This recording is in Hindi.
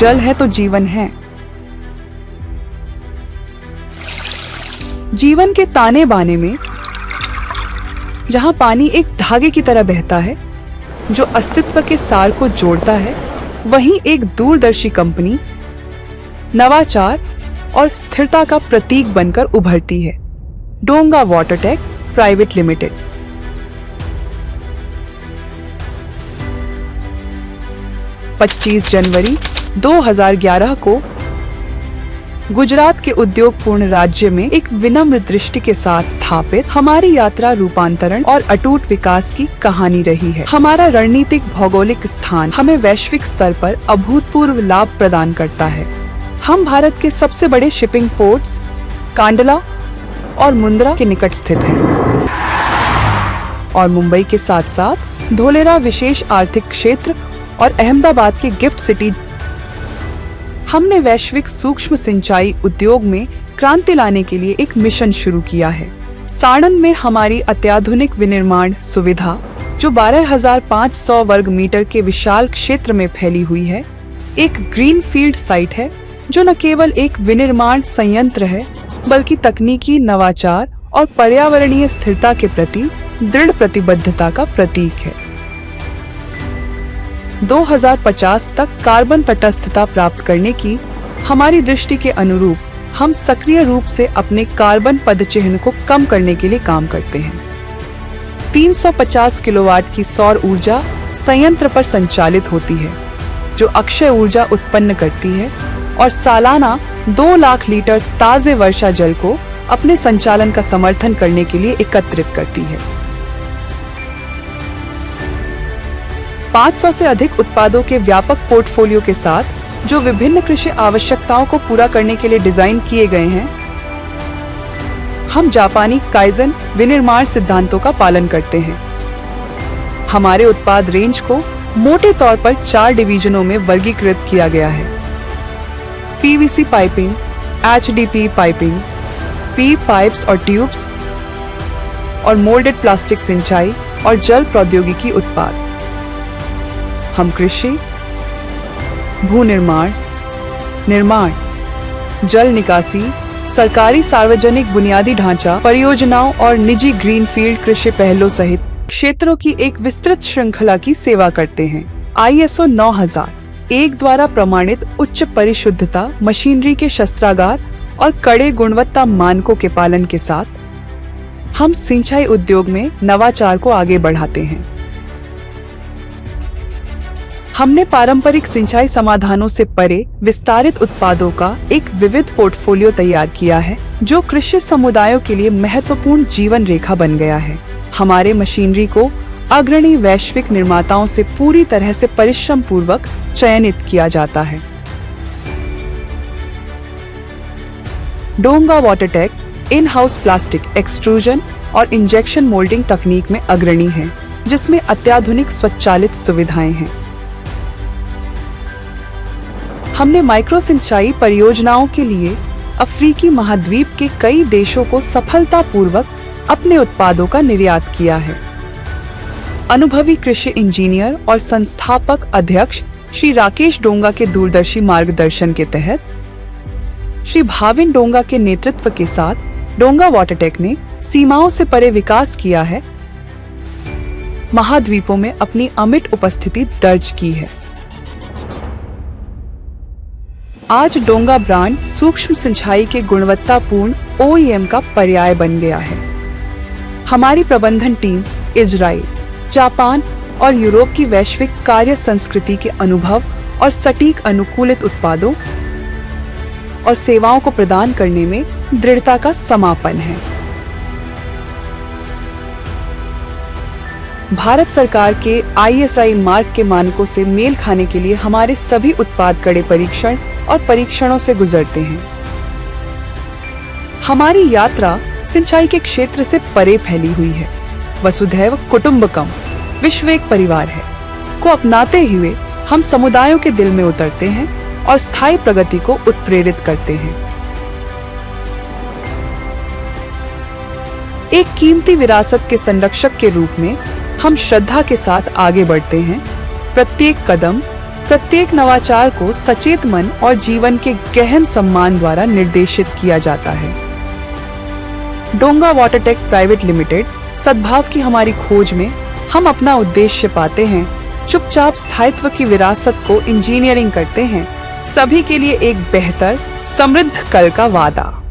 जल है तो जीवन है। जीवन के ताने बाने में जहां पानी एक धागे की तरह बहता है जो अस्तित्व के सार को जोड़ता है, वहीं एक दूरदर्शी कंपनी नवाचार और स्थिरता का प्रतीक बनकर उभरती है, डोंगा वाटरटेक प्राइवेट लिमिटेड। जनवरी 2011 को गुजरात के उद्योगपूर्ण राज्य में एक विनम्र दृष्टि के साथ स्थापित हमारी यात्रा रूपांतरण और अटूट विकास की कहानी रही है। हमारा रणनीतिक भौगोलिक स्थान हमें वैश्विक स्तर पर अभूतपूर्व लाभ प्रदान करता है। हम भारत के सबसे बड़े शिपिंग पोर्ट्स कांडला और मुंद्रा के निकट स्थित हैं और मुंबई के साथ साथ धोलेरा विशेष आर्थिक क्षेत्र और अहमदाबाद के गिफ्ट सिटी। हमने वैश्विक सूक्ष्म सिंचाई उद्योग में क्रांति लाने के लिए एक मिशन शुरू किया है। साणंद में हमारी अत्याधुनिक विनिर्माण सुविधा जो 12,500 वर्ग मीटर के विशाल क्षेत्र में फैली हुई है, एक ग्रीनफील्ड साइट है जो न केवल एक विनिर्माण संयंत्र है बल्कि तकनीकी नवाचार और पर्यावरणीय स्थिरता के प्रति दृढ़ प्रतिबद्धता का प्रतीक है। 2050 तक कार्बन तटस्थता प्राप्त करने की हमारी दृष्टि के अनुरूप हम सक्रिय रूप से अपने कार्बन पदचिह्न को कम करने के लिए काम करते हैं। 350 किलोवाट की सौर ऊर्जा संयंत्र पर संचालित होती है जो अक्षय ऊर्जा उत्पन्न करती है और सालाना 2 लाख लीटर ताजे वर्षा जल को अपने संचालन का समर्थन करने के लिए एकत्रित करती है। 500 से अधिक उत्पादों के व्यापक पोर्टफोलियो के साथ जो विभिन्न कृषि आवश्यकताओं को पूरा करने के लिए डिजाइन किए गए हैं, हम जापानी काइजन विनिर्माण सिद्धांतों का पालन करते हैं। हमारे उत्पाद रेंज को मोटे तौर पर 4 डिवीजनों में वर्गीकृत किया गया है: PVC piping, HDP piping, P pipes और ट्यूब्स और मोल्डेड प्लास्टिक सिंचाई और जल प्रौद्योगिकी उत्पाद। हम कृषि, भूनिर्माण, निर्माण, जल निकासी, सरकारी सार्वजनिक बुनियादी ढांचा परियोजनाओं और निजी ग्रीनफील्ड कृषि पहलों सहित क्षेत्रों की एक विस्तृत श्रृंखला की सेवा करते हैं। ISO 9001 द्वारा प्रमाणित उच्च परिशुद्धता मशीनरी के शस्त्रागार और कड़े गुणवत्ता मानकों के पालन के साथ हम सिंचाई उद्योग में नवाचार को आगे बढ़ाते हैं। हमने पारंपरिक सिंचाई समाधानों से परे विस्तारित उत्पादों का एक विविध पोर्टफोलियो तैयार किया है जो कृषि समुदायों के लिए महत्वपूर्ण जीवन रेखा बन गया है। हमारे मशीनरी को अग्रणी वैश्विक निर्माताओं से पूरी तरह से परिश्रम पूर्वक चयनित किया जाता है। डोंगा वाटरटेक इन हाउस प्लास्टिक एक्सट्रूजन और इंजेक्शन मोल्डिंग तकनीक में अग्रणी है, जिसमें अत्याधुनिक स्वचालित सुविधाएं हैं। हमने माइक्रो सिंचाई परियोजनाओं के लिए अफ्रीकी महाद्वीप के कई देशों को सफलतापूर्वक अपने उत्पादों का निर्यात किया है। अनुभवी कृषि इंजीनियर और संस्थापक अध्यक्ष श्री राकेश डोंगा के दूरदर्शी मार्गदर्शन के तहत श्री भाविन डोंगा के नेतृत्व के साथ डोंगा वाटरटेक ने सीमाओं से परे विकास किया है, महाद्वीपों में अपनी अमिट उपस्थिति दर्ज की है। आज डोंगा ब्रांड सूक्ष्म सिंचाई के गुणवत्तापूर्ण OEM का पर्याय बन गया है। हमारी प्रबंधन टीम इजराइल, जापान और यूरोप की वैश्विक कार्य संस्कृति के अनुभव और सटीक अनुकूलित उत्पादों और सेवाओं को प्रदान करने में दृढ़ता का समापन है। भारत सरकार के ISI मार्ग के मानकों से मेल खाने के लिए हमारे सभी उत्पाद कड़े परीक्षण और परीक्षणों से गुजरते हैं। हमारी यात्रा सिंचाई के क्षेत्र से परे फैली हुई है। वसुधैव कुटुंबकम, विश्व एक परिवार है, को अपनाते हुए हम समुदायों के दिल में उतरते हैं और स्थायी प्रगति को उत्प्रेरित करते हैं। एक कीमती विरासत के संरक्षक के रूप में हम श्रद्धा के साथ आगे बढ़ते हैं। प्रत्येक कदम प्रत्येक नवाचार को सचेत मन और जीवन के गहन सम्मान द्वारा निर्देशित किया जाता है। डोंगा वाटरटेक प्राइवेट लिमिटेड सद्भाव की हमारी खोज में हम अपना उद्देश्य पाते हैं, चुपचाप स्थायित्व की विरासत को इंजीनियरिंग करते हैं, सभी के लिए एक बेहतर समृद्ध कल का वादा।